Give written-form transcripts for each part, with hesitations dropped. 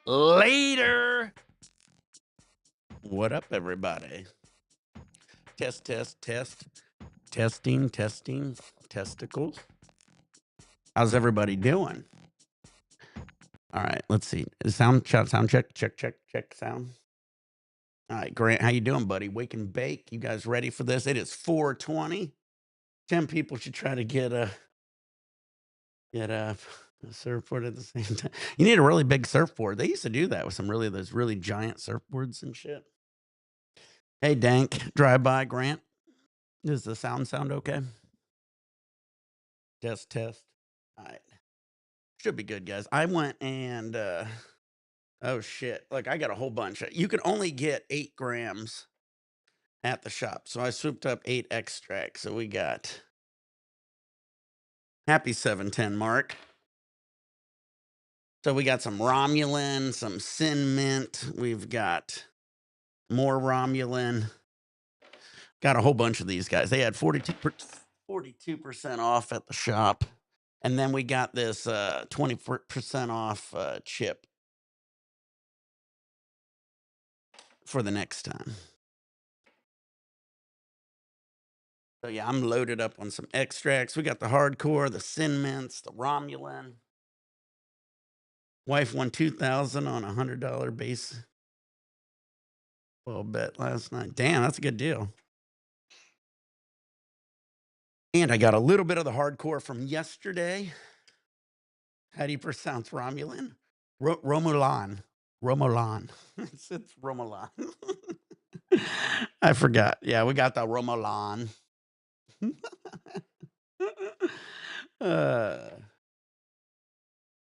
Later. What up, everybody? Test, test, test. Testing, testing, testicles. How's everybody doing? All right, let's see. Sound check, check sound. All right, Grant, how you doing, buddy? Wake and bake. You guys ready for this? It is 4:20. 10 people should try to get a surfboard at the same time. You need a really big surfboard. They used to do that with those really giant surfboards and shit. Hey, Dank, drive by, Grant. Does the sound okay? Test, test. All right. Should be good, guys. I went and oh shit. Like I got a whole bunch. You can only get 8 grams at the shop. So I swooped up 8 extracts. So we got happy 710 mark. So we got some Romulan, some Sin Mint. We've got more Romulan. Got a whole bunch of these guys. They had 42% off at the shop. And then we got this 20% off chip for the next time. So yeah, I'm loaded up on some extracts. We got the hardcore, the Sin Mints, the Romulan. Wife won 2,000 on a $100 base. Well, bet last night. Damn, that's a good deal. And I got a little bit of the hardcore from yesterday. How do you pronounce Romulan? Romulan. Romulan. It's Romulan. I forgot. Yeah, we got the Romulan.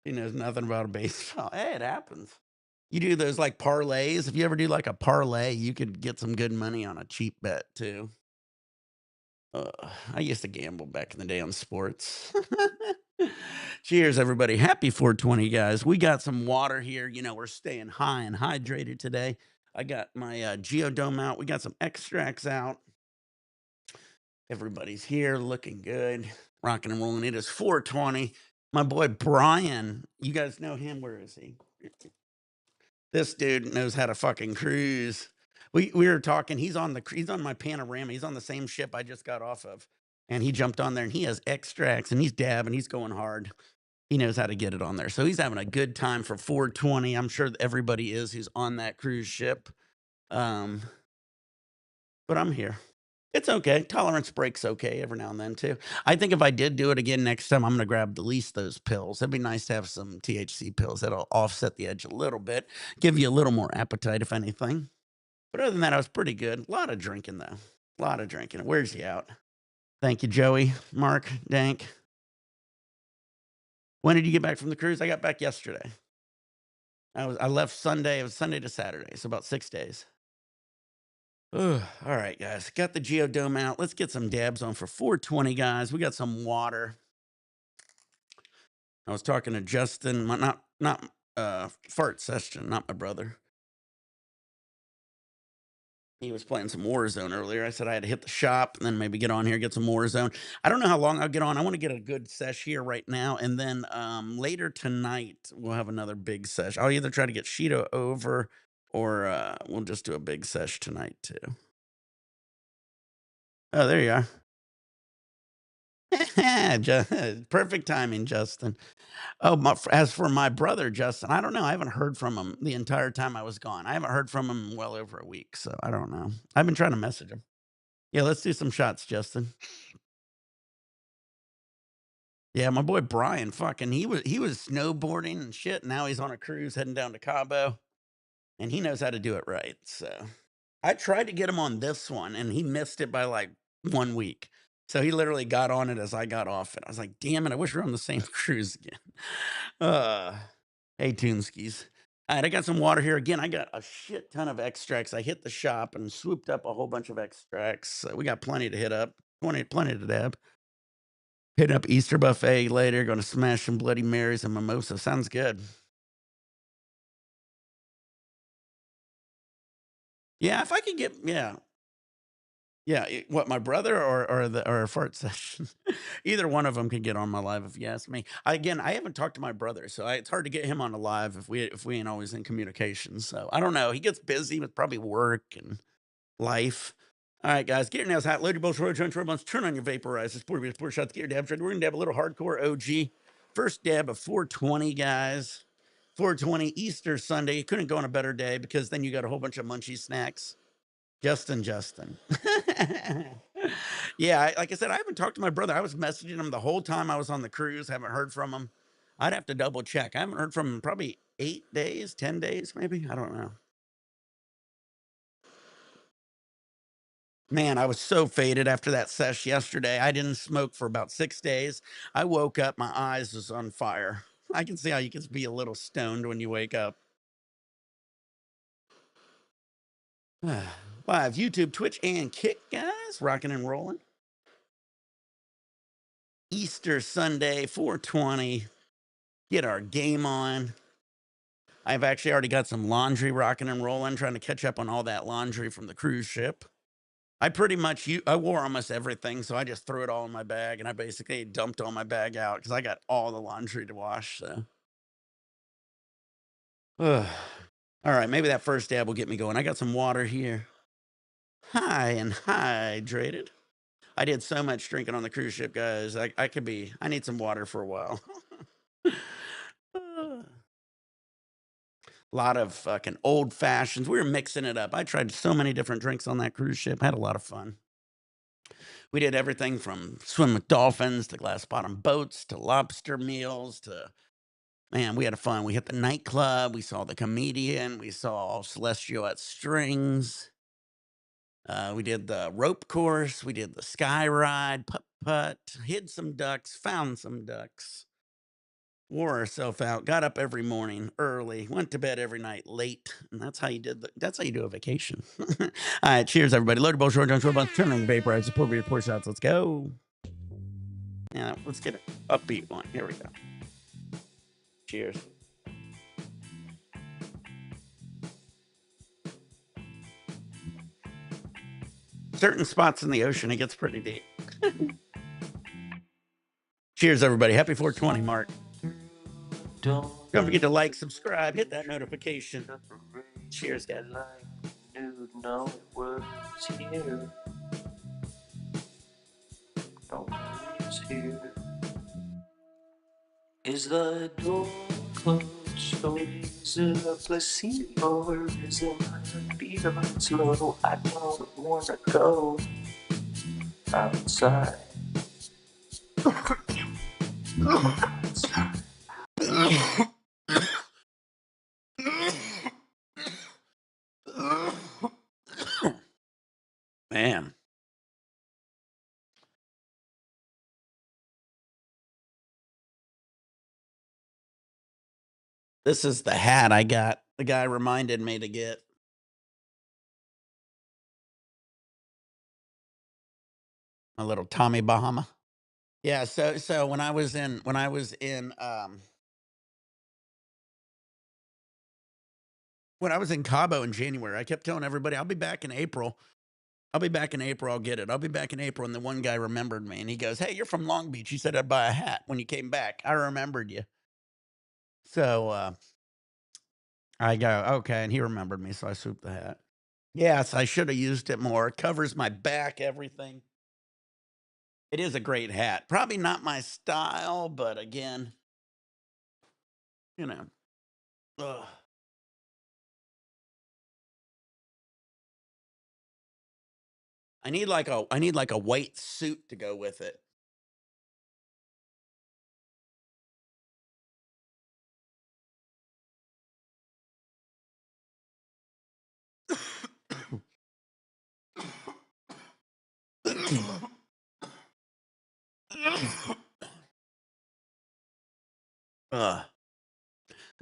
He knows nothing about baseball. Hey, it happens. You do those like parlays. If you ever do like a parlay, you could get some good money on a cheap bet too. I used to gamble back in the day on sports. Cheers, everybody. Happy 420, guys. We got some water here. You know, we're staying high and hydrated today. I got my Geodome out. We got some extracts out. Everybody's here looking good, rocking and rolling. It is 420. My boy Brian, you guys know him. Where is he? This dude knows how to fucking cruise. We were talking. He's on my Panorama. He's on the same ship I just got off of, and he jumped on there and he has extracts and he's dabbing. He's going hard. He knows how to get it on there. So he's having a good time for 420. I'm sure everybody is who's on that cruise ship. But I'm here. It's okay. Tolerance breaks okay every now and then too. I think if I did do it again next time, I'm gonna grab at least those pills. It'd be nice to have some THC pills that'll offset the edge a little bit, give you a little more appetite, if anything. But other than that, I was pretty good. A lot of drinking though. A lot of drinking. It wears you out. Thank you, Joey, Mark, Dank. When did you get back from the cruise? I got back yesterday. I left Sunday. It was Sunday to Saturday, so about 6 days. Ugh, all right, guys. Got the Geodome out. Let's get some dabs on for 420, guys. We got some water. I was talking to Justin, not Fart Session, not my brother. He was playing some Warzone earlier. I said I had to hit the shop and then maybe get on here, get some Warzone. I don't know how long I'll get on. I want to get a good sesh here right now. And then later tonight, we'll have another big sesh. I'll either try to get Sheeto over or we'll just do a big sesh tonight too. Oh, there you are. Perfect timing, Justin. Oh, as for my brother, Justin, I don't know. I haven't heard from him the entire time I was gone. I haven't heard from him well over a week, so I don't know. I've been trying to message him. Yeah, let's do some shots, Justin. Yeah, my boy Brian, fucking, he was snowboarding and shit. Now he's on a cruise heading down to Cabo, and he knows how to do it right. So I tried to get him on this one, and he missed it by like 1 week. So he literally got on it as I got off it. I was like, damn it, I wish we were on the same cruise again. Uh, hey, Toonskis. All right, I got some water here. Again, I got a shit ton of extracts. I hit the shop and swooped up a whole bunch of extracts. We got plenty to hit up, plenty to dab. Hitting up Easter buffet later. Going to smash some Bloody Marys and mimosa. Sounds good. Yeah, if I could get, yeah. Yeah, what, my brother or a fart session? Either one of them can get on my live if you ask me. Again, I haven't talked to my brother, so it's hard to get him on a live if we ain't always in communication. So I don't know. He gets busy with probably work and life. All right, guys, get your nails hot, load your bolts, roll your joints, roll your turn on your vaporizers, pour shots, get your dabs ready. We're gonna dab a little hardcore OG. First dab of 420, guys. 420 Easter Sunday. You couldn't go on a better day because then you got a whole bunch of munchie snacks. Justin. Yeah, like I said, I haven't talked to my brother. I was messaging him the whole time I was on the cruise. Haven't heard from him. I'd have to double check. I haven't heard from him probably 8 days, 10 days, maybe. I don't know. Man, I was so faded after that sesh yesterday. I didn't smoke for about 6 days. I woke up, my eyes was on fire. I can see how you can be a little stoned when you wake up. Live YouTube, Twitch, and Kick, guys. Rocking and rolling. Easter Sunday, 420. Get our game on. I've actually already got some laundry rocking and rolling, trying to catch up on all that laundry from the cruise ship. I pretty much I wore almost everything, so I just threw it all in my bag, and I basically dumped all my bag out because I got all the laundry to wash. So, all right, maybe that first dab will get me going. I got some water here. High and hydrated. I did so much drinking on the cruise ship, guys. I need some water for a while. A lot of fucking old fashions. We were mixing it up. I tried so many different drinks on that cruise ship. Had a lot of fun. We did everything from swim with dolphins to glass bottom boats to lobster meals to, man, we had fun. We hit the nightclub. We saw the comedian. We saw Celestial at Strings. We did the rope course. We did the sky ride, putt putt, hid some ducks, found some ducks, wore ourselves out, got up every morning early, went to bed every night late, and that's how you do a vacation. All right, cheers, everybody. Loaded bowl, short, short bunch, turn on vaporize, pour shots. Let's go. Yeah, let's get an upbeat one. Here we go. Cheers. Certain spots in the ocean, it gets pretty deep. Cheers, everybody. Happy 420, Mark. Don't forget to like, subscribe, hit that notification. Cheers, guys. No, it was here. No, it was here. Is the door closed, or is it a placebo, or is it my beat on slow? I don't wanna go outside. Man. This is the hat I got. The guy reminded me to get. My little Tommy Bahama. Yeah, so when I was in Cabo in January, I kept telling everybody, I'll be back in April. I'll be back in April. I'll get it. I'll be back in April. And the one guy remembered me and he goes, "Hey, you're from Long Beach." He said I'd buy a hat when you came back. I remembered you. So I go, okay. And he remembered me. So I swooped the hat. Yes, I should have used it more. It covers my back, everything. It is a great hat. Probably not my style, but again, you know. Ugh. I need like a white suit to go with it.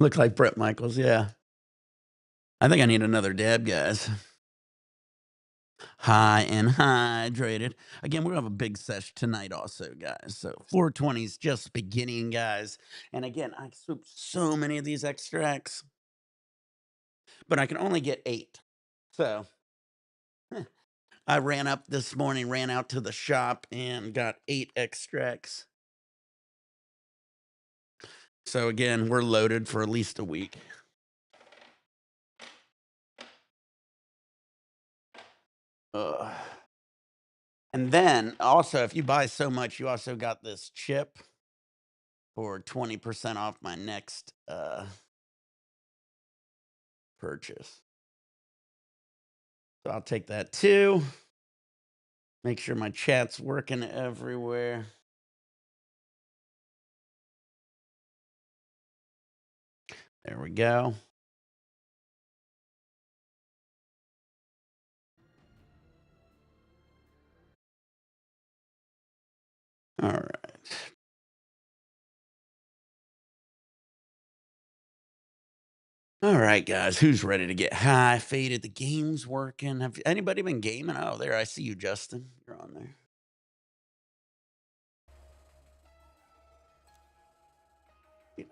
Look like Brett Michaels, yeah. I think I need another dab, guys. High and hydrated. Again, we're gonna have a big sesh tonight, also, guys. So 420 is just beginning, guys. And again, I swooped so many of these extracts, but I can only get 8. So I ran up this morning, ran out to the shop and got 8 extracts. So again, we're loaded for at least a week. Ugh. And then also, if you buy so much, you also got this chip for 20% off my next purchase. So I'll take that too. Make sure my chat's working everywhere. There we go. All right. All right, guys. Who's ready to get high? Faded. The game's working. Have anybody been gaming? Oh, there. I see you, Justin. You're on there.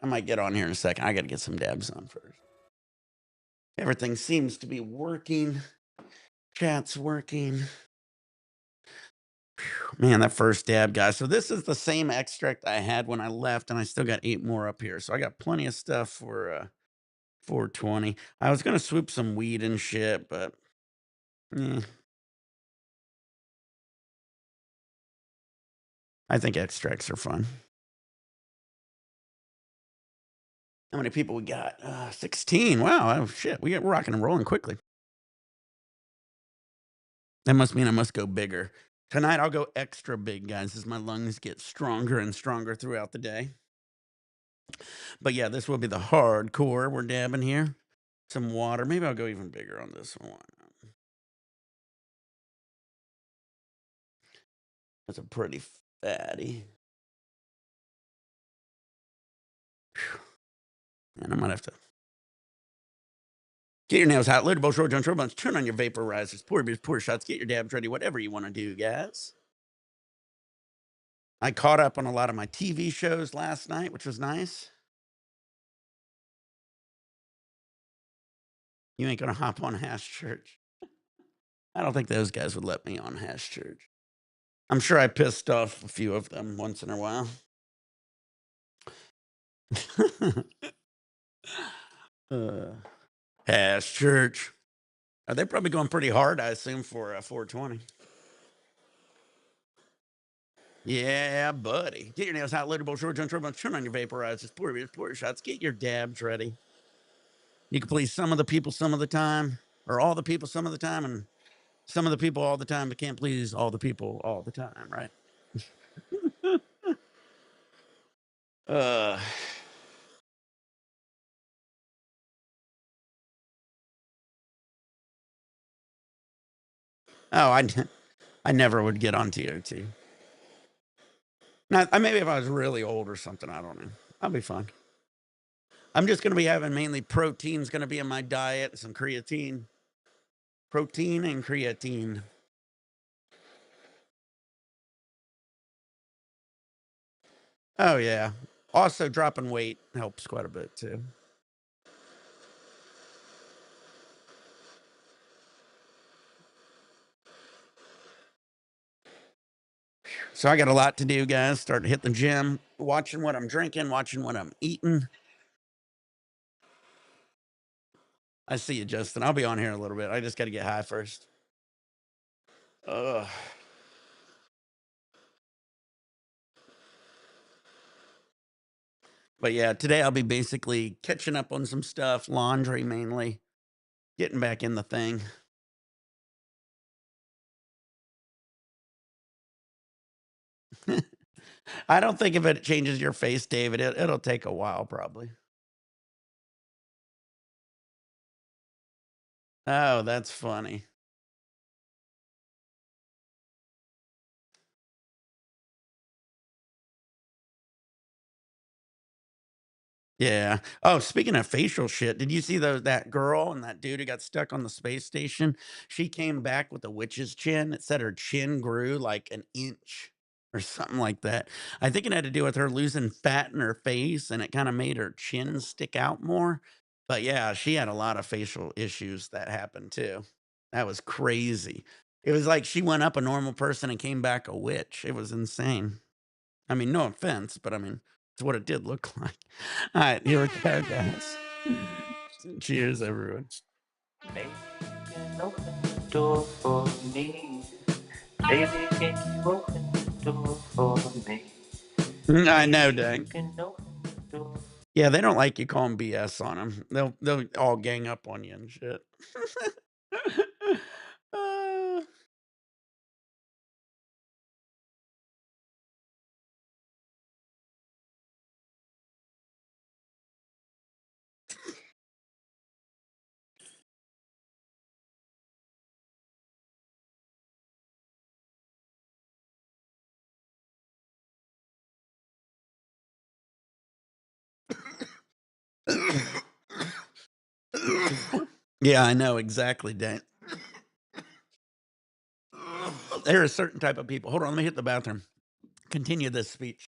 I might get on here in a second. I got to get some dabs on first. Everything seems to be working. Chat's working. Man, that first dab, guys. So this is the same extract I had when I left, and I still got 8 more up here. So I got plenty of stuff for 420. I was gonna swoop some weed and shit, but I think extracts are fun. How many people we got? 16. Wow. Oh shit. We're rocking and rolling quickly. That must mean I must go bigger. Tonight I'll go extra big, guys, as my lungs get stronger and stronger throughout the day. But yeah, this will be the hardcore. We're dabbing here. Some water. Maybe I'll go even bigger on this one. That's a pretty fatty. Whew. And I might have to get your nails hot, load both short on turbines, turn on your vaporizers, pour beers, pour shots, get your dabs ready, whatever you want to do, guys. I caught up on a lot of my TV shows last night, which was nice. You ain't gonna hop on Hash Church. I don't think those guys would let me on Hash Church. I'm sure I pissed off a few of them once in a while. uh, Hash Church. They're probably going pretty hard, I assume, for 420. Yeah, buddy. Get your nails hot, loadable short on turbines, turn on your vaporizers, pour your shots, get your dabs ready. You can please some of the people some of the time, or all the people some of the time, and some of the people all the time, but can't please all the people all the time, right? uh oh, I never would get on TOT. Now, maybe if I was really old or something, I don't know. I'll be fine. I'm just going to be having mainly protein's going to be in my diet, some creatine. Protein and creatine. Oh, yeah. Also, dropping weight helps quite a bit, too. So I got a lot to do, guys. Starting to hit the gym, watching what I'm drinking, watching what I'm eating. I see you, Justin. I'll be on here in a little bit. I just got to get high first. Ugh. But yeah, today I'll be basically catching up on some stuff, laundry mainly, getting back in the thing. I don't think if it changes your face, David, it'll take a while probably. Oh, that's funny. Yeah. Oh, speaking of facial shit, did you see that girl and that dude who got stuck on the space station? She came back with a witch's chin. It said her chin grew like an inch or something like that. I think it had to do with her losing fat in her face and it kind of made her chin stick out more. But yeah, she had a lot of facial issues that happened too. That was crazy. It was like she went up a normal person and came back a witch. It was insane. I mean, no offense, but I mean, it's what it did look like. All right, here we go, guys. Cheers, everyone. Maybe you can open the door for me. Baby, can you open the door for me? I know, Maybe dang. you can open the door. Yeah, they don't like you calling BS on them. They'll all gang up on you and shit. Uh, yeah, I know exactly, Dan. There are certain type of people. Hold on, let me hit the bathroom. Continue this speech.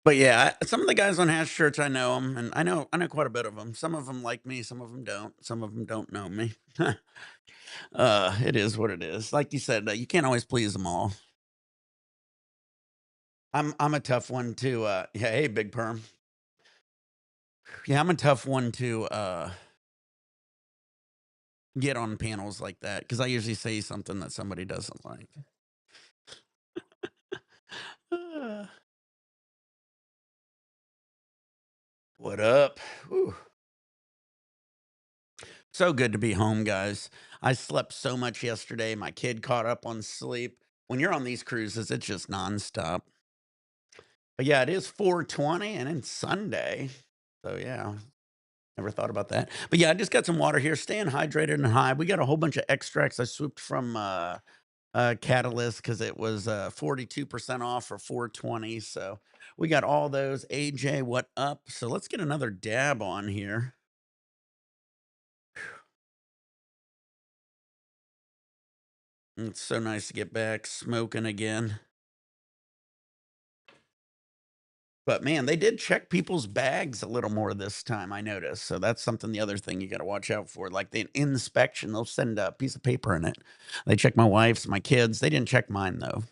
But yeah, some of the guys on Hash Church, I know them, and I know quite a bit of them. Some of them like me, some of them don't. Some of them don't know me. It is what it is. Like you said, you can't always please them all. I'm a tough one to yeah, hey, Big Perm. Yeah, I'm a tough one to get on panels like that because I usually say something that somebody doesn't like. Uh, what up? Whew. So good to be home, guys. I slept so much yesterday. My kid caught up on sleep. When you're on these cruises, it's just nonstop. But yeah, it is 4:20 and it's Sunday. So yeah, never thought about that. But yeah, I just got some water here, staying hydrated and high. We got a whole bunch of extracts I swooped from Catalyst because it was 42% off for 420. So we got all those. AJ, what up? So let's get another dab on here. It's so nice to get back smoking again. But man, they did check people's bags a little more this time, I noticed. So that's something the other thing you got to watch out for. Like the inspection, they'll send a piece of paper in it. They check my wife's, my kids. They didn't check mine though.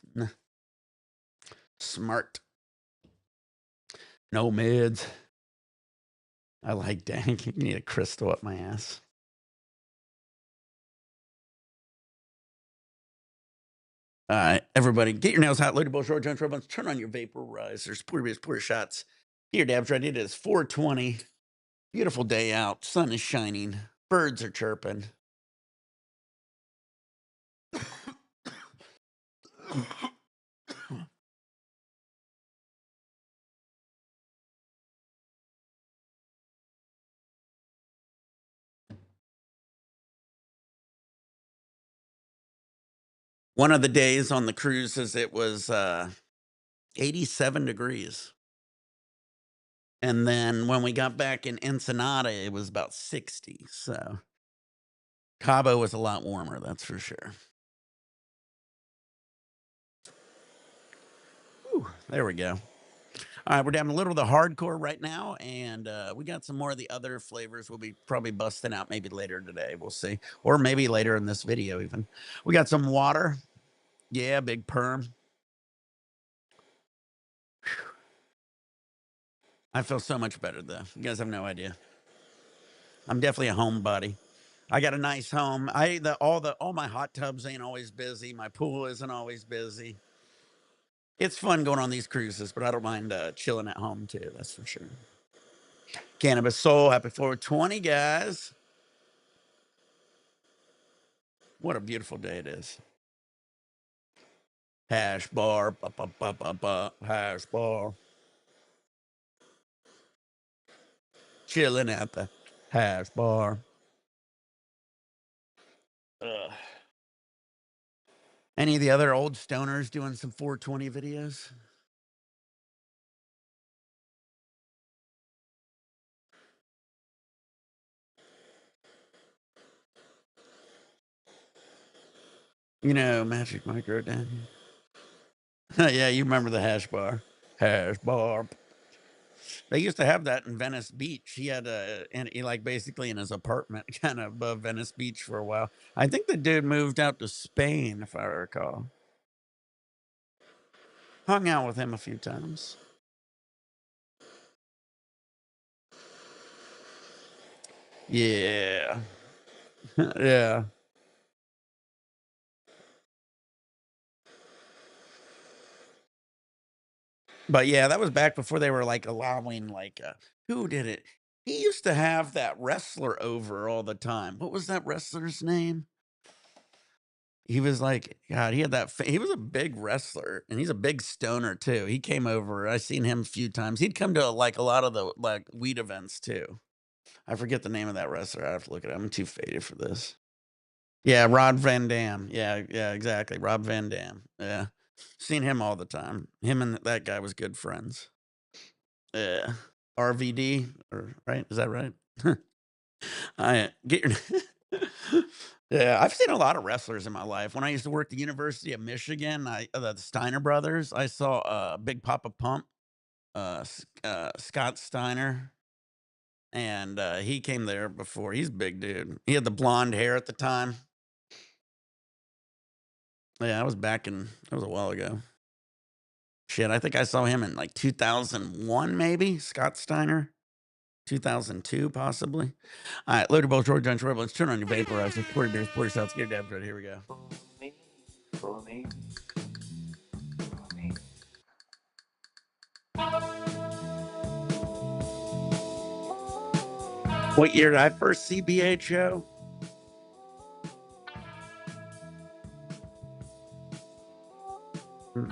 Smart. No mids. I like dang. You need a crystal up my ass. All right, everybody, get your nails hot, loaded bowl, short joints, robots, turn on your vaporizers, pour your pour your shots. Get your dabs ready. It is 4:20. Beautiful day out. Sun is shining. Birds are chirping. One of the days on the cruises, it was 87 degrees. And then when we got back in Ensenada, it was about 60. So Cabo was a lot warmer, that's for sure. Whew, there we go. All right, we're down a little of the hardcore right now, and we got some more of the other flavors we'll be probably busting out maybe later today. We'll see. Or maybe later in this video, even. We got some water. Yeah, big perm. I feel so much better, though. You guys have no idea. I'm definitely a homebody. I got a nice home. All my hot tubs ain't always busy. My pool isn't always busy. It's fun going on these cruises, but I don't mind chilling at home too. That's for sure. Cannabis Soul, happy 420, guys. What a beautiful day it is. Hash bar, hash bar. Chilling at the hash bar. Ugh. Any of the other old stoners doing some 420 videos? You know, Magic Micro down here. Yeah, you remember the hash bar. Hash bar. They used to have that in Venice Beach. He had and he like basically in his apartment, kind of above Venice Beach for a while. I think the dude moved out to Spain, if I recall. Hung out with him a few times. Yeah, yeah. But yeah, that was back before they were like allowing like who did it? He used to have that wrestler over all the time. What was that wrestler's name? He was like, God, he had he was a big wrestler and he's a big stoner too. He came over. I seen him a few times. He'd come to like a lot of the like weed events too. I forget the name of that wrestler. I have to look it up. I'm too faded for this. Yeah, Rod Van Dam. Yeah, yeah, exactly. Rob Van Dam. Yeah. Seen him all the time. Him and that guy was good friends. Yeah. RVD, or right? Is that right? I get your Yeah, I've seen a lot of wrestlers in my life. When I used to work at the University of Michigan, the Steiner brothers, I saw Big Papa Pump. Scott Steiner, and he came there before. He's a big dude. He had the blonde hair at the time. Yeah, I was back in. That was a while ago. Shit, I think I saw him in like 2001, maybe. Scott Steiner, 2002, possibly. All right, Loader Balls, George John Schwarber. Let's turn on your vaporizer. Pour your beers, pour your shots, get your dabs ready. Here we go. For me, for me. What year did I first see BHO?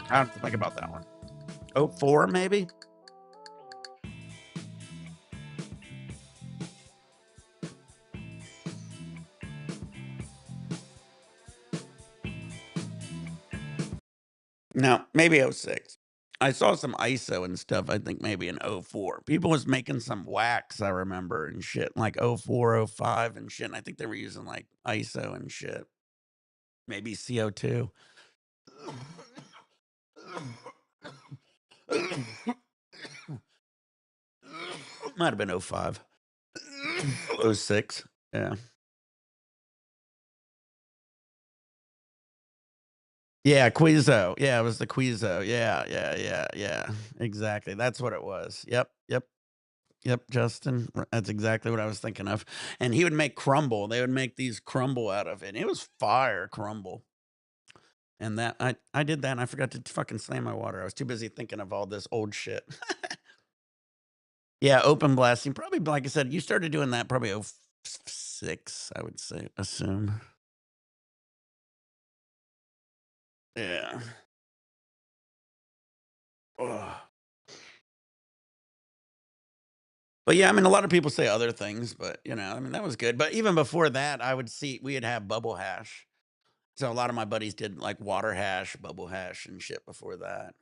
I have to think about that one. 04, maybe? No, maybe 06. I saw some ISO and stuff, I think maybe in 04. People was making some wax, I remember, and shit, like 04, 05 and shit. And I think they were using like ISO and shit. Maybe CO2. Might have been 05. 06. Yeah. Yeah, Quizo. Yeah, it was the Quizo. Yeah. Exactly. That's what it was. Yep, Justin. That's exactly what I was thinking of. And he would make crumble. They would make these crumble out of it. It was fire crumble. And that I did that and I forgot to fucking slam my water. I was too busy thinking of all this old shit. Yeah, open blasting. Probably like I said, you started doing that probably 06, I would say, assume. Yeah. Ugh. But yeah, I mean, a lot of people say other things, but you know, I mean, that was good. But even before that, I would see we'd have bubble hash. So a lot of my buddies did like water hash, bubble hash, and shit before that.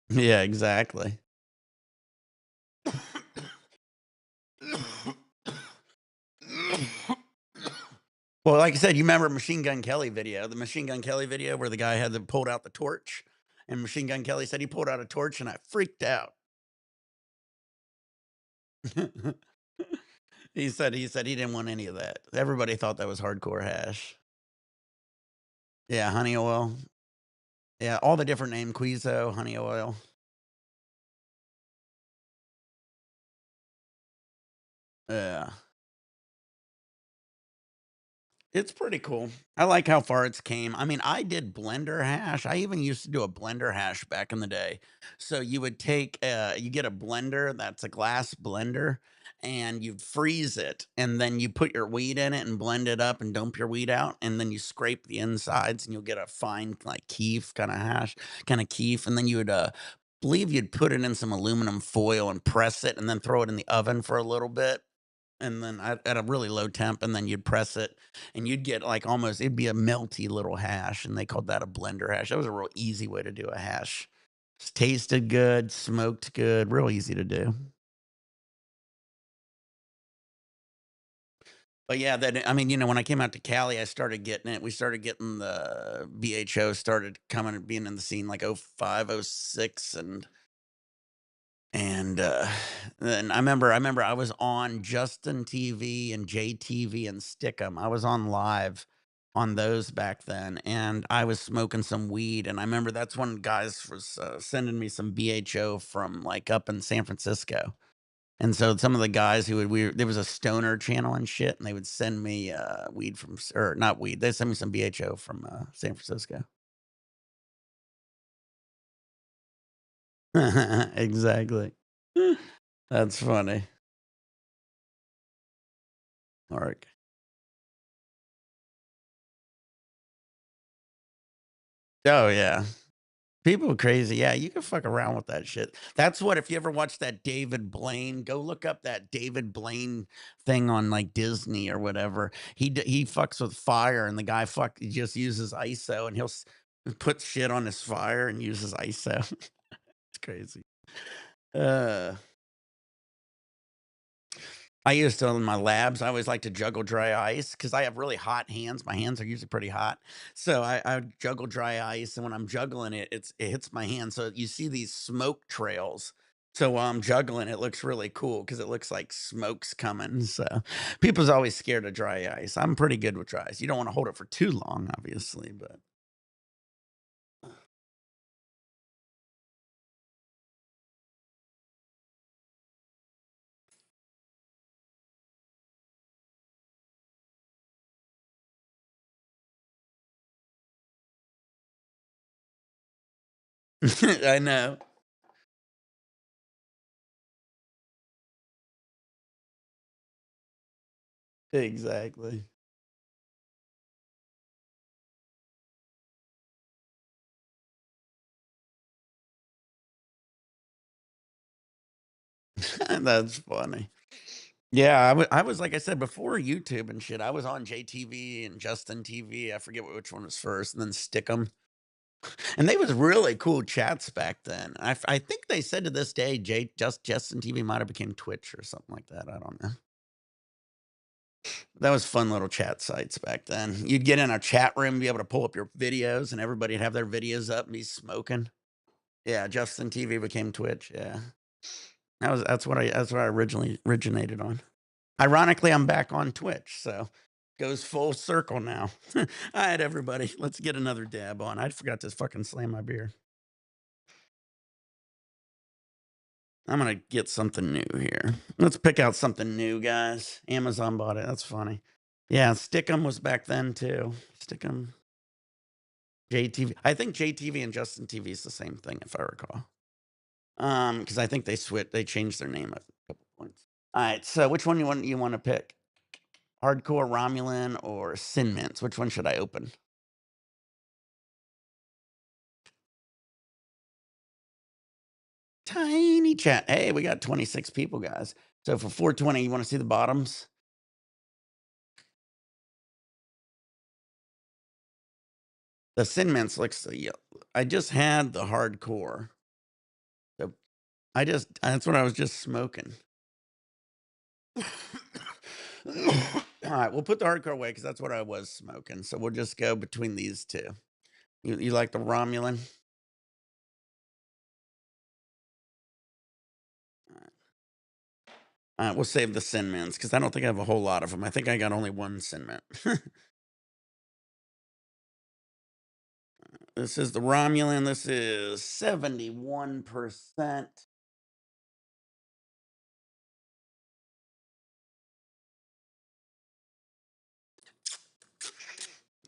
Yeah, exactly. Well, like I said, you remember Machine Gun Kelly video, the Machine Gun Kelly video where the guy had to pulled out the torch, and Machine Gun Kelly said he pulled out a torch, and I freaked out. He said he didn't want any of that. Everybody thought that was hardcore hash. Yeah, honey oil. Yeah, all the different name Quizo, honey oil. Yeah. It's pretty cool. I like how far it's came. I mean, I did blender hash. I even used to do a blender hash back in the day. So you would take you get a blender that's a glass blender and you freeze it and then you put your weed in it and blend it up and dump your weed out and then you scrape the insides and you'll get a fine like keef kind of hash, kind of keef and then you would believe you'd put it in some aluminum foil and press it and then throw it in the oven for a little bit and then at a really low temp, and then you'd press it, and you'd get like almost it'd be a melty little hash, and they called that a blender hash. That was a real easy way to do a hash. Tasted good, smoked good, real easy to do. But yeah, that I mean, you know, when I came out to Cali, I started getting it. We started getting the BHO started coming and being in the scene like 05, 06, and then I remember I was on Justin TV and JTV and Stickum. I was on live on those back then, and I was smoking some weed. And I remember that's when guys was sending me some BHO from like up in San Francisco. And so some of the guys who would there was a stoner channel and shit, and they would send me weed from or not weed. They sent me some BHO from San Francisco. Exactly. That's funny. Mark. Oh yeah. People are crazy. Yeah, you can fuck around with that shit. That's what if you ever watch that David Blaine, go look up that David Blaine thing on like Disney or whatever. He fucks with fire and the guy he just uses ISO and put shit on his fire and uses ISO. It's crazy. Uh I used to in my labs, I always like to juggle dry ice because I have really hot hands. My hands are usually pretty hot. So I would juggle dry ice, and when I'm juggling it, it hits my hand. So you see these smoke trails. So while I'm juggling, it looks really cool because it looks like smoke's coming. So people's always scared of dry ice. I'm pretty good with dry ice. You don't want to hold it for too long, obviously, but I know. Exactly. That's funny. Yeah, I was like I said before YouTube and shit. I was on JTV and Justin TV. I forget which one was first, and then Stickum. And they was really cool chats back then. I think they said to this day, Justin TV might have became Twitch or something like that. I don't know. That was fun little chat sites back then. You'd get in a chat room, be able to pull up your videos, and everybody'd have their videos up and be smoking. Yeah, Justin TV became Twitch. Yeah, that's what I originally originated on. Ironically, I'm back on Twitch, so goes full circle now. All right, everybody, let's get another dab on. I forgot to fucking slam my beer. I'm gonna get something new here. Let's pick out something new, guys. Amazon bought it. That's funny. Yeah, Stickum was back then too. Stickum, JTV. I think JTV and Justin TV is the same thing, if I recall. Because I think they changed their name a couple points. All right, so which one you want to pick? Hardcore Romulan or Sin Mints? Which one should I open? Tiny chat. Hey, we got 26 people, guys. So for 420, you want to see the bottoms? The Sin Mints looks. I just had the hardcore. So that's what I was just smoking. All right, we'll put the hardcore away because that's what I was smoking. So we'll just go between these two. You like the Romulan? All right, we'll save the Sin Mints because I don't think I have a whole lot of them. I think I got only one Sin Mint. This is the Romulan. This is 71%.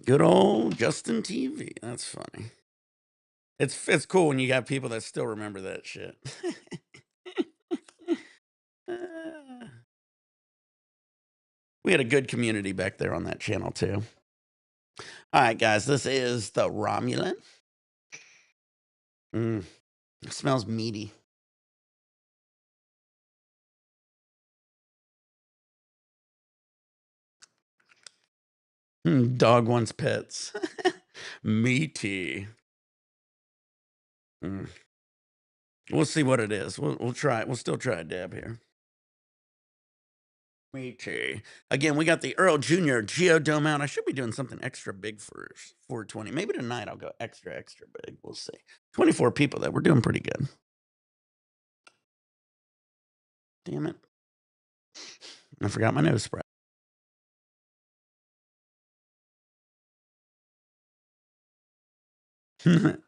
Good old Justin TV. That's funny. It's cool when you got people that still remember that shit. Uh, we had a good community back there on that channel too. All right, guys, this is the Romulan. It smells meaty. Dog wants pets. Meaty. Mm. We'll see what it is. We'll try it. We'll still try a dab here. Meaty. Again, we got the Earl Jr. Geodome out. I should be doing something extra big for 420. Maybe tonight I'll go extra big. We'll see. 24 people though. We're doing pretty good. Damn it. I forgot my nose spray. The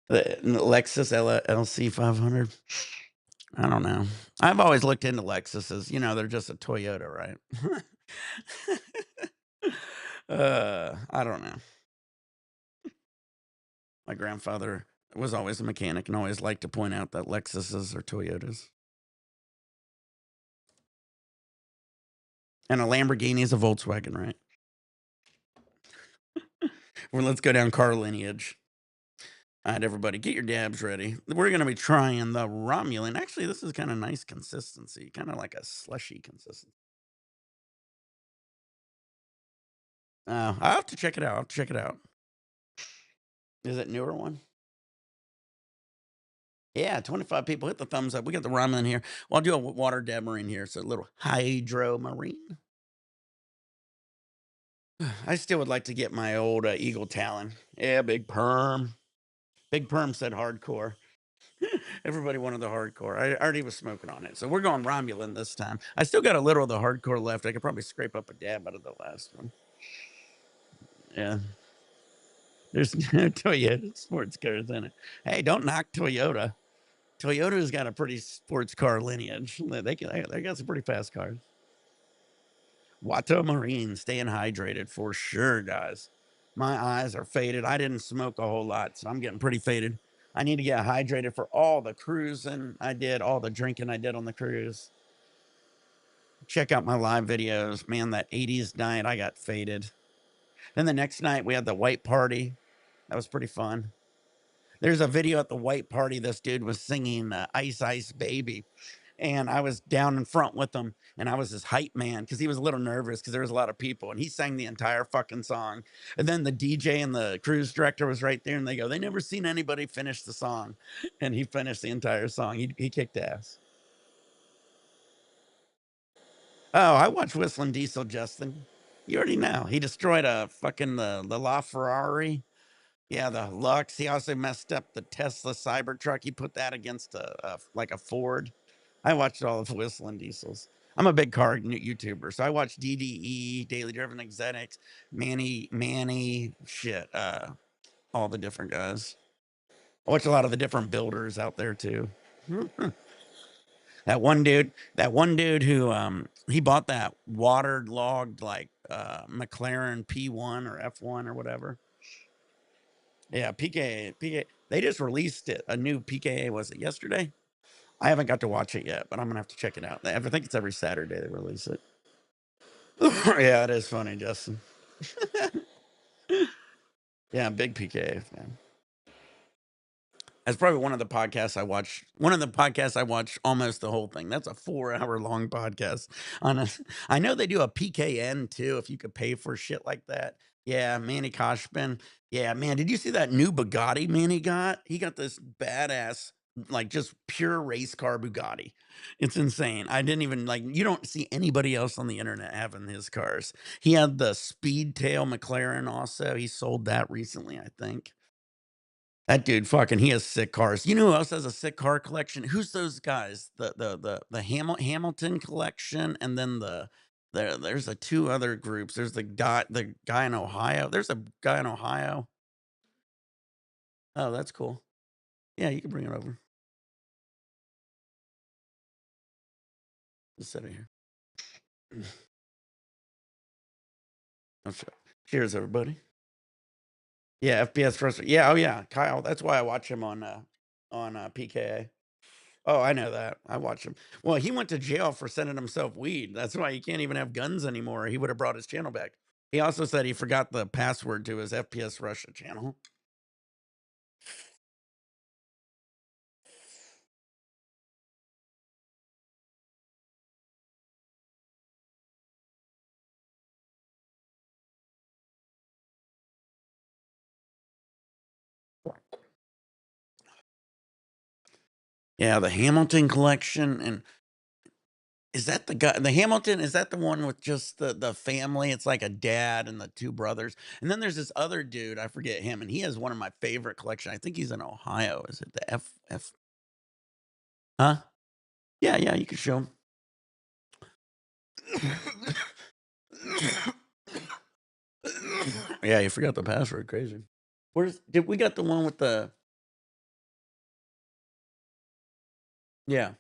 Lexus LC 500. I don't know. I've always looked into Lexuses. You know, they're just a Toyota, right? I don't know. My grandfather was always a mechanic and always liked to point out that Lexuses are Toyotas. And a Lamborghini is a Volkswagen, right? Well, let's go down car lineage. All right, everybody, get your dabs ready. We're going to be trying the Romulan. Actually, this is kind of nice consistency, kind of like a slushy consistency. I'll have to check it out. Is it newer one? Yeah, 25 people. Hit the thumbs up. We got the ramen here. Well, I'll do a water marine here. So a little hydro marine. I still would like to get my old Eagle Talon. Yeah, big perm. Big perm said hardcore. Everybody wanted the hardcore. I already was smoking on it. So we're going Romulan this time. I still got a little of the hardcore left. I could probably scrape up a dab out of the last one. Yeah. There's no Toyota sports cars in it. Hey, don't knock Toyota. Toyota's got a pretty sports car lineage. They got some pretty fast cars. Water Marine, staying hydrated for sure, guys. My eyes are faded. I didn't smoke a whole lot, so I'm getting pretty faded. I need to get hydrated for all the cruising I did, all the drinking I did on the cruise. Check out my live videos. Man, that 80s night, I got faded. Then the next night, we had the white party. That was pretty fun. There's a video at the white party. This dude was singing Ice Ice Baby. And I was down in front with him, and I was his hype man because he was a little nervous because there was a lot of people, and he sang the entire fucking song. And then the DJ and the cruise director was right there, and they go, "They never seen anybody finish the song," and he finished the entire song. He kicked ass. Oh, I watched Whistling Diesel, Justin. You already know he destroyed a fucking the LaFerrari. Yeah, the Lux. He also messed up the Tesla Cybertruck. He put that against a like a Ford. I watched all of Whistling Diesels. I'm a big car YouTuber, so I watch DDE, Daily Driven Exotics, Manny, shit, all the different guys. I watch a lot of the different builders out there too. That one dude who he bought that waterlogged like McLaren P1 or F1 or whatever. Yeah, PKA. They just released it. A new PKA, was it yesterday? I haven't got to watch it yet, but I'm gonna have to check it out. I think it's every Saturday they release it. Yeah, it is funny, Justin. Yeah, I'm big PKA fan. That's probably one of the podcasts I watch. One of the podcasts I watch almost the whole thing. That's a 4 hour long podcast. On a, I know they do a PKN too. If you could pay for shit like that. Yeah, Manny Koshman. Yeah, man. Did you see that new Bugatti Manny got? He got this badass, like just pure race car Bugatti. It's insane. I didn't even like. You don't see anybody else on the internet having his cars. He had the Speedtail McLaren also. He sold that recently, I think. That dude fucking he has sick cars. You know who else has a sick car collection? Who's those guys? The Hamilton collection, and then there's a two other groups. There's the guy in Ohio. There's a guy in Ohio. Oh, that's cool. Yeah, you can bring it over. Just sit it here. Cheers, everybody. Yeah, FPS first. Yeah, oh yeah, Kyle. That's why I watch him on PKA. Oh, I know that. I watch him. Well, he went to jail for sending himself weed. That's why he can't even have guns anymore. He would have brought his channel back. He also said he forgot the password to his FPS Russia channel. Yeah, the Hamilton collection. And is that the guy? The Hamilton, is that the one with just the family? It's like a dad and the two brothers. And then there's this other dude, I forget him, and he has one of my favorite collection. I think he's in Ohio. Is it the F? Huh? Yeah, yeah, you can show him. Yeah, you forgot the password. Crazy. Did we got the one with the? Yeah.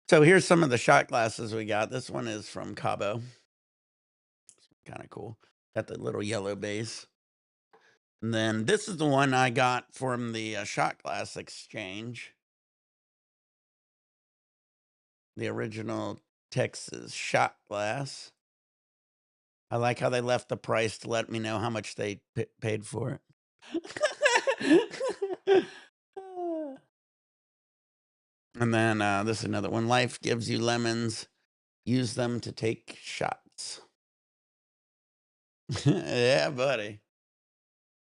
So here's some of the shot glasses we got. This one is from Cabo. Kind of cool. Got the little yellow base. And then this is the one I got from the shot glass exchange. The original Texas shot glass. I like how they left the price to let me know how much they paid for it. And then this is another one. Life gives you lemons. Use them to take shots. Yeah, buddy.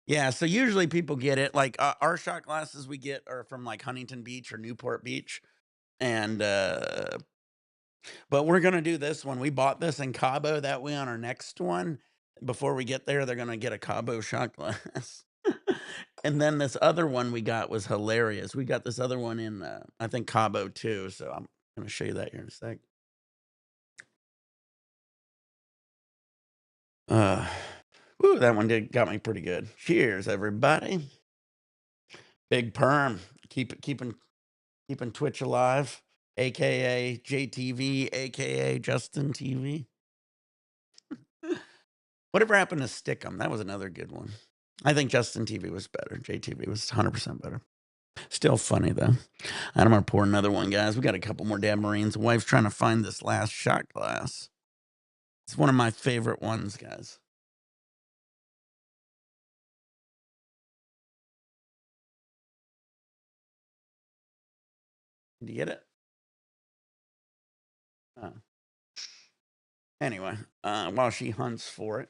Yeah, so usually people get it. Like our shot glasses we get are from like Huntington Beach or Newport Beach, and but we're gonna do this one. We bought this in Cabo. That way, on our next one, before we get there, they're gonna get a Cabo shot glass. And then this other one we got was hilarious. We got this other one in, I think Cabo too. So I'm gonna show you that here in a sec. Uh, Ooh, that one did got me pretty good. Cheers, everybody. Big perm. Keeping Twitch alive, aka JTV, aka Justin TV. Whatever happened to Stickum? That was another good one. I think Justin TV was better. JTV was 100% better. Still funny though. I'm gonna pour another one, guys. We got a couple more Dab Marines. The wife's trying to find this last shot glass. It's one of my favorite ones, guys. Did you get it? Oh. Anyway, while she hunts for it,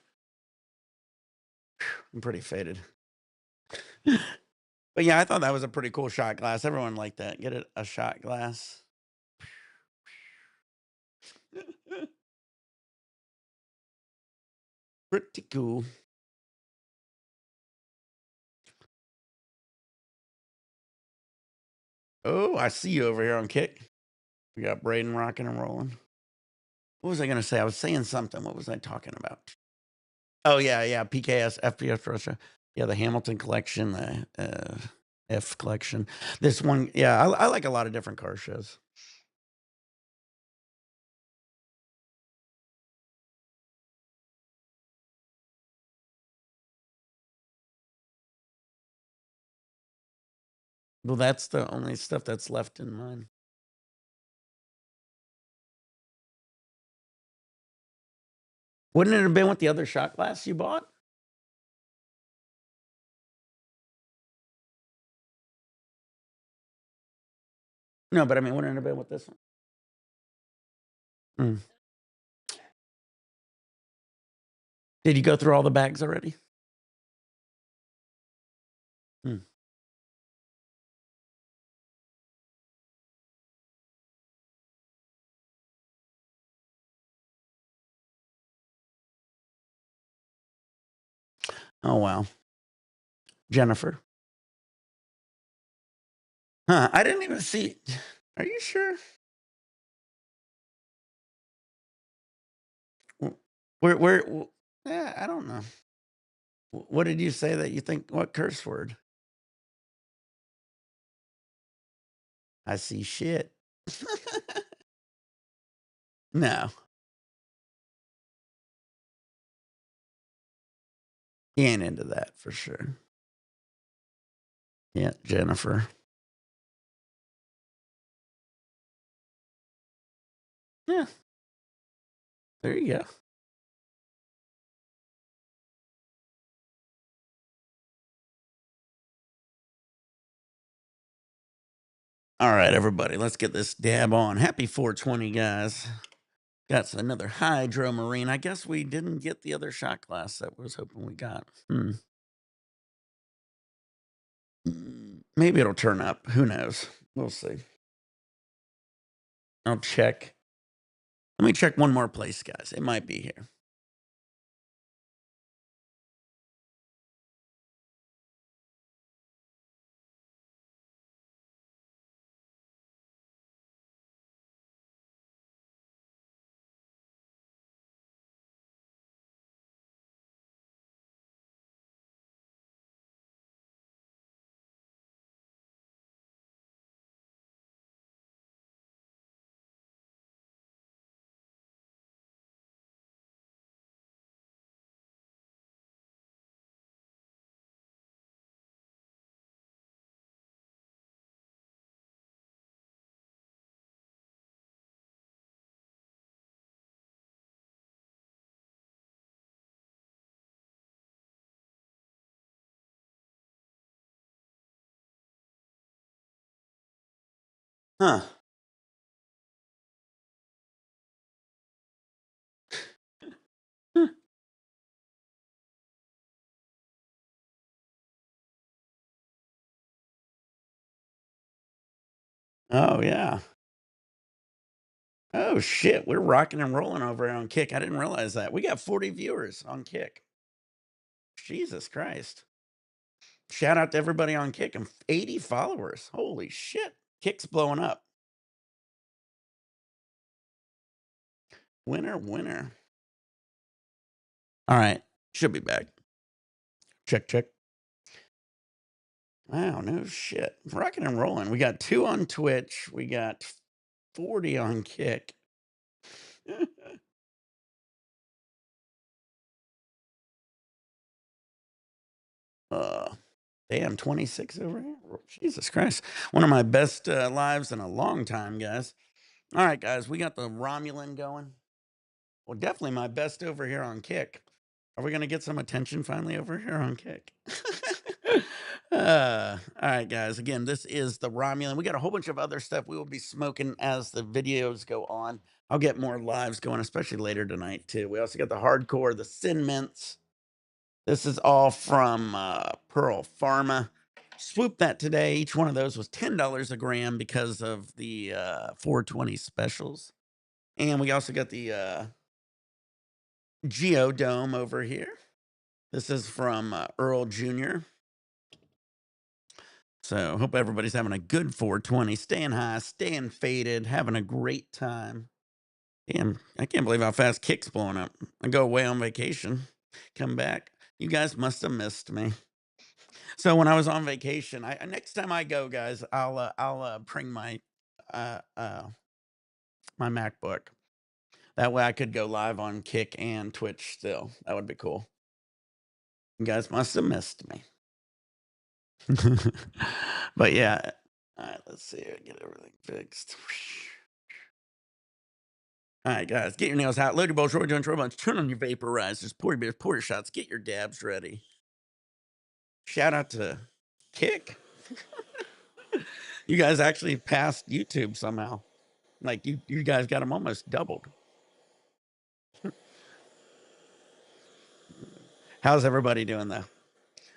I'm pretty faded. But yeah, I thought that was a pretty cool shot glass. Everyone liked that. Get it a shot glass. Pretty cool. Oh, I see you over here on Kick. We got Braden rocking and rolling. What was I gonna say? I was saying something. What was I talking about? Oh yeah, PKS, FPS Russia. Yeah, the Hamilton collection, the F collection. This one, yeah, I like a lot of different car shows. Well, that's the only stuff that's left in mine. Wouldn't it have been with the other shot glass you bought? No, but I mean, wouldn't it have been with this one? Mm. Did you go through all the bags already? Mm. Oh wow, Jennifer. Huh? I didn't even see. Are you sure? Where? Yeah, I don't know. What did you say that you think? What curse word? I see shit. No, he ain't into that for sure. Yeah, Jennifer. Yeah, there you go. All right, everybody, let's get this dab on. Happy 420, guys. Got another Hydro Marine. I guess we didn't get the other shot glass that I was hoping we got. Maybe it'll turn up. Who knows? We'll see. I'll check. Let me check one more place, guys. It might be here. Huh. Oh, yeah. Oh, shit. We're rocking and rolling over here on Kick. I didn't realize that. We got 40 viewers on Kick. Jesus Christ. Shout out to everybody on Kick and 80 followers. Holy shit. Kick's blowing up. Winner, winner. All right. Should be back. Check, check. Wow, no shit. Rocking and rolling. We got 2 on Twitch. We got 40 on Kick. uh, damn, 26 over here. Jesus Christ. One of my best lives in a long time, guys. All right, guys, we got the Romulan going. Well, definitely my best over here on Kick. Are we going to get some attention finally over here on Kick? All right, guys. Again, this is the Romulan. We got a whole bunch of other stuff we will be smoking as the videos go on. I'll get more lives going, especially later tonight, too. We also got the Hardcore, the Sin Mints. This is all from Pearl Pharma. Swoop that today. Each one of those was $10 a gram because of the 420 specials. And we also got the Geodome over here. This is from Earl Jr. So hope everybody's having a good 420, staying high, staying faded, having a great time. Damn, I can't believe how fast Kick's blowing up. I go away on vacation, come back. You guys must have missed me. So when I was on vacation, I next time I go, guys, I'll bring my uh, uh, my MacBook. That way I could go live on Kick and Twitch still. That would be cool. You guys must have missed me. But yeah. All right, let's see. Get everything fixed. All right, guys, get your nails out. Load your bowls, roll your joints, roll bunch, turn on your vaporizers, pour your beers, pour your shots, get your dabs ready. Shout out to Kick. You guys actually passed YouTube somehow. Like you guys got them almost doubled. How's everybody doing though?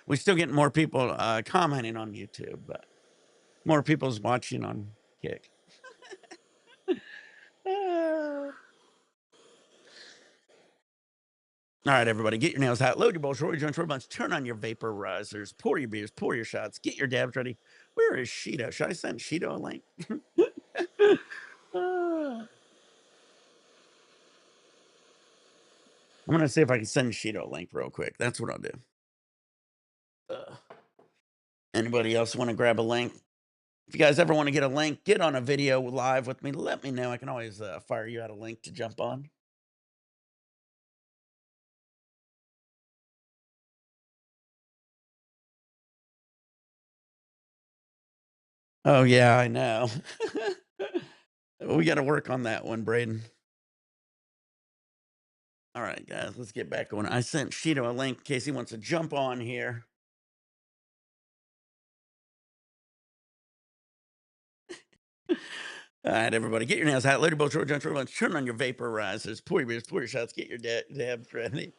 We still getting more people commenting on YouTube, but more people's watching on Kick. All right, everybody, get your nails out, load your bowls, roll your joints, roll bunch, turn on your vaporizers, pour your beers, pour your shots, get your dabs ready. Where is Shido? Should I send Shido a link? I'm gonna see if I can send Shido a link real quick. That's what I'll do. Anybody else want to grab a link? If you guys ever want to get a link, get on a video live with me. Let me know. I can always fire you out a link to jump on. Oh yeah, I know. We got to work on that one, Braden. All right, guys, let's get back on. I sent Shido a link in case he wants to jump on here. All right, everybody, get your nails out, load your boats, roll your joints, turn on your vaporizers, pour your beers, pour your shots, get your dabs ready.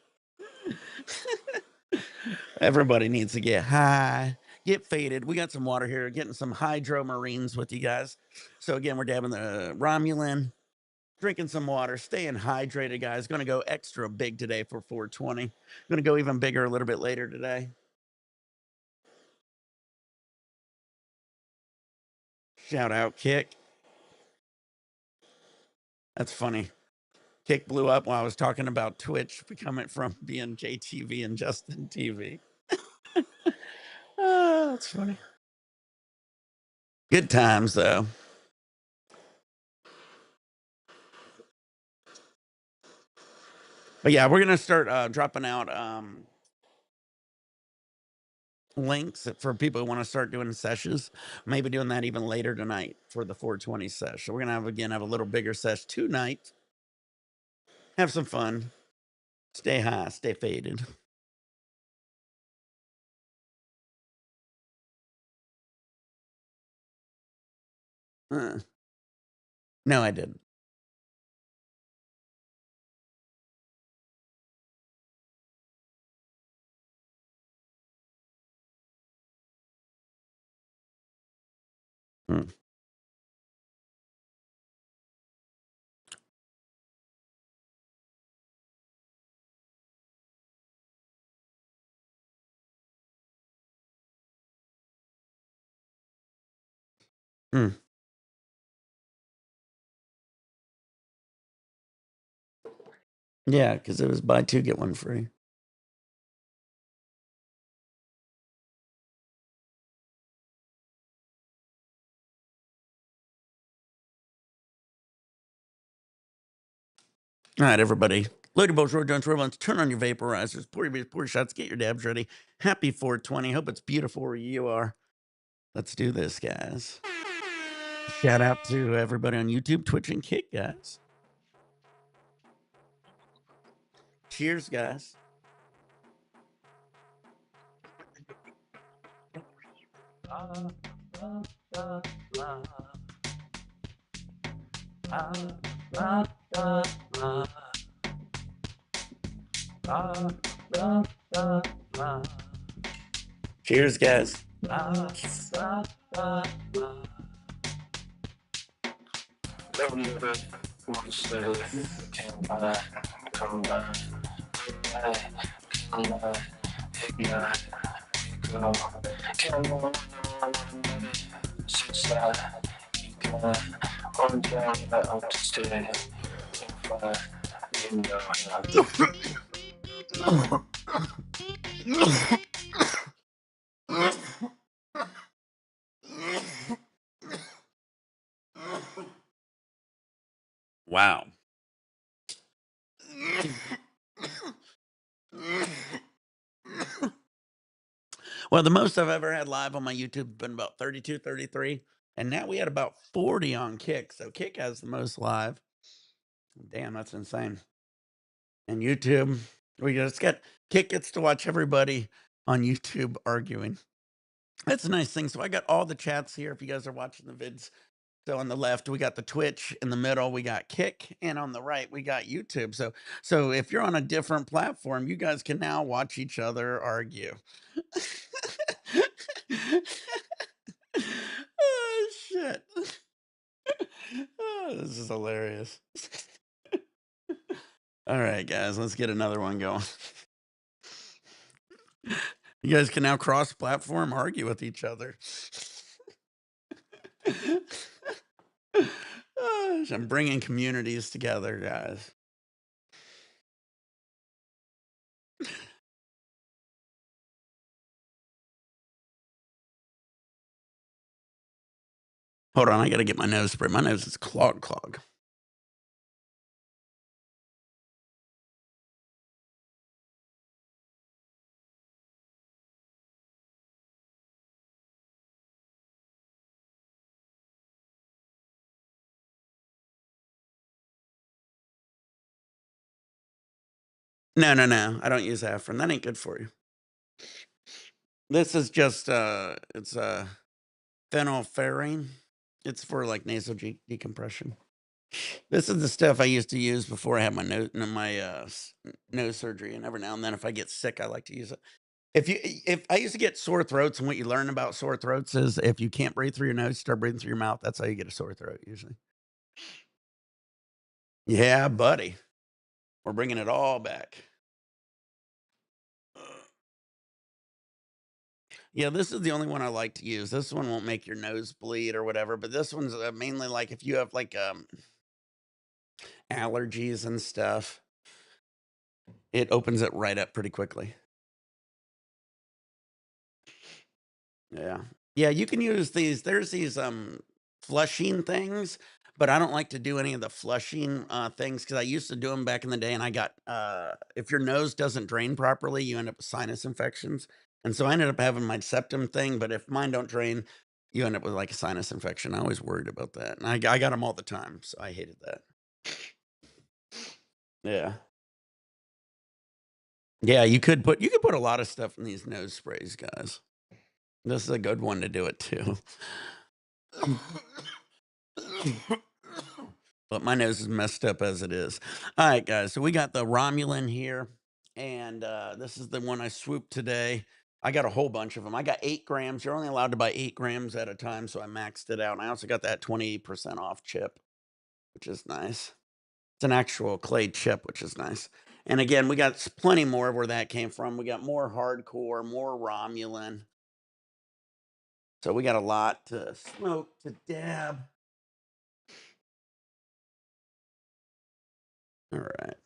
Everybody needs to get high, get faded. We got some water here, getting some hydro marines with you guys. So again, we're dabbing the Romulan, drinking some water, staying hydrated, guys. Going to go extra big today for 420. Going to go even bigger a little bit later today. Shout out Kick. That's funny. Kick blew up while I was talking about Twitch becoming from being JTV and Justin TV. Oh, that's funny. Good times though. But yeah, we're gonna start dropping out links for people who want to start doing sessions. Maybe doing that even later tonight for the 420 sesh. So we're gonna have a little bigger sesh tonight. Have some fun. Stay high, stay faded. No, I didn't. Hmm. Mm. Yeah, because it was buy two, get one free. All right, everybody. Ladybugs, road dogs, robots, turn on your vaporizers, pour your beers, pour your shots, get your dabs ready. Happy 420. Hope it's beautiful where you are. Let's do this, guys. Shout out to everybody on YouTube, Twitch, and Kick, guys. Cheers, guys. Cheers, guys. Wow. Well, the most I've ever had live on my YouTube has been about 32, 33. And now we had about 40 on Kick. So Kick has the most live. Damn, that's insane. And YouTube, we just get Kick gets to watch everybody on YouTube arguing. That's a nice thing. So I got all the chats here if you guys are watching the vids. So on the left, we got the Twitch. In the middle, we got Kick, and on the right, we got YouTube. So if you're on a different platform, you guys can now watch each other argue. Oh shit. Oh, this is hilarious. All right, guys, let's get another one going. You guys can now cross-platform argue with each other. I'm bringing communities together, guys. Hold on, I gotta get my nose spray. My nose is clog. No. I don't use Afrin. That ain't good for you. This is just it's phenylpharine. It's for like nasal decompression. This is the stuff I used to use before I had my nose surgery, and every now and then, if I get sick, I like to use it. If I used to get sore throats, and what you learn about sore throats is if you can't breathe through your nose, start breathing through your mouth. That's how you get a sore throat usually. Yeah, buddy, we're bringing it all back. Yeah, this is the only one I like to use. This one won't make your nose bleed or whatever, but this one's mainly like if you have like allergies and stuff, it opens it right up pretty quickly. Yeah. Yeah, you can use these. There's these flushing things, but I don't like to do any of the flushing things because I used to do them back in the day, and I got if your nose doesn't drain properly, you end up with sinus infections. And so I ended up having my septum thing, but if mine don't drain, you end up with like a sinus infection. I always worried about that. And I got them all the time, so I hated that. Yeah. Yeah, you could put a lot of stuff in these nose sprays, guys. This is a good one to do it too. But my nose is messed up as it is. All right, guys. So we got the Romulan here, and this is the one I swooped today. I got a whole bunch of them. I got 8 grams. You're only allowed to buy 8 grams at a time, so I maxed it out. And I also got that 20% off chip, which is nice. It's an actual clay chip, which is nice. And again, we got plenty more where that came from. We got more hardcore, more Romulan. So we got a lot to smoke, to dab. All right.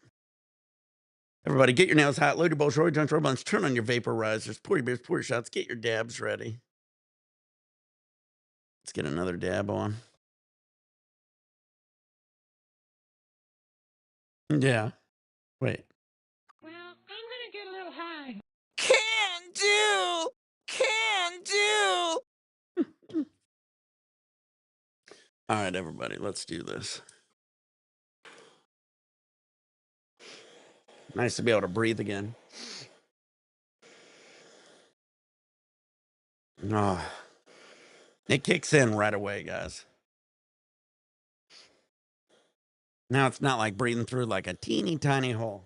Everybody, get your nails hot, load your bowls, roll your joints, roll buns, turn on your vaporizers, pour your beers, pour your shots, get your dabs ready. Let's get another dab on. Yeah. Wait. Well, I'm gonna get a little high. Can do! Can do! All right, everybody, let's do this. Nice to be able to breathe again. Oh, it kicks in right away, guys. Now it's not like breathing through like a teeny tiny hole.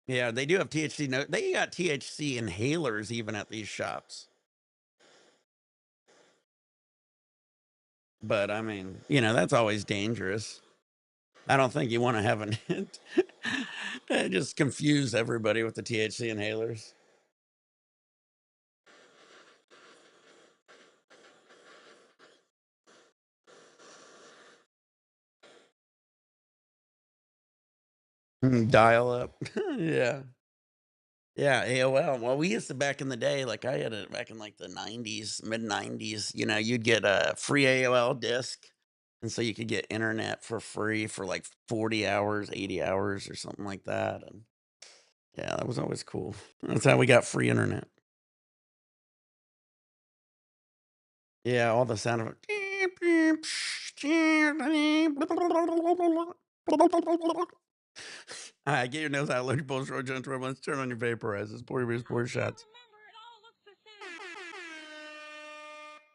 Yeah, they do have THC. No, they got THC inhalers even at these shops. But I mean, you know, that's always dangerous. I don't think you want to have an just confuse everybody with the THC inhalers. Dial up. Yeah. Yeah, AOL. Well, we used to back in the day, like I had it back in like the 90s, mid 90s, you know, you'd get a free AOL disc. And so you could get internet for free for like 40 hours, 80 hours or something like that. And yeah, that was always cool. That's how we got free internet. Yeah, all the sound of it. All right, get your nails out, load your bowls, roll joints, roll buns, turn on your vaporizers, pour your beers, pour your shots. Remember, it all looks the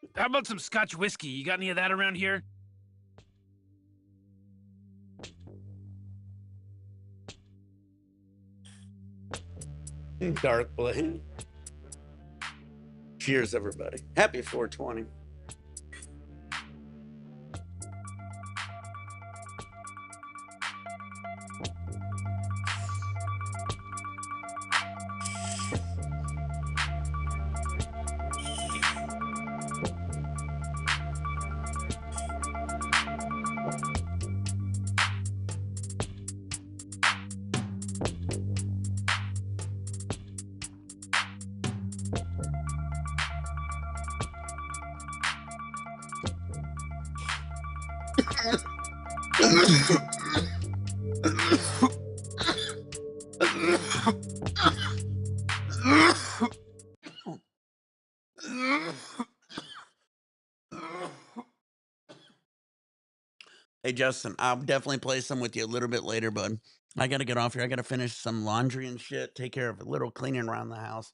same. How about some Scotch whiskey? You got any of that around here? Dark blade. Cheers, everybody. Happy 420. Hey, Justin, I'll definitely play some with you a little bit later, bud. I got to get off here. I got to finish some laundry and shit, take care of a little cleaning around the house.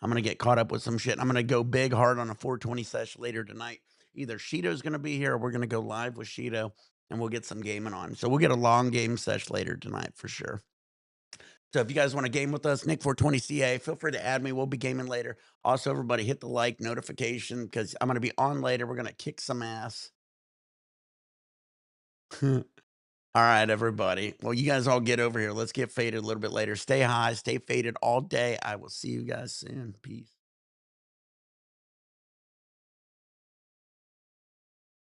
I'm going to get caught up with some shit. I'm going to go big hard on a 420 sesh later tonight. Either Shido's going to be here or we're going to go live with Shido and we'll get some gaming on. So we'll get a long game sesh later tonight for sure. So if you guys want to game with us, Nick420CA, feel free to add me. We'll be gaming later. Also, everybody hit the like notification because I'm going to be on later. We're going to kick some ass. All right, everybody. Well, you guys all get over here. Let's get faded a little bit later. Stay high, stay faded all day. I will see you guys soon. Peace.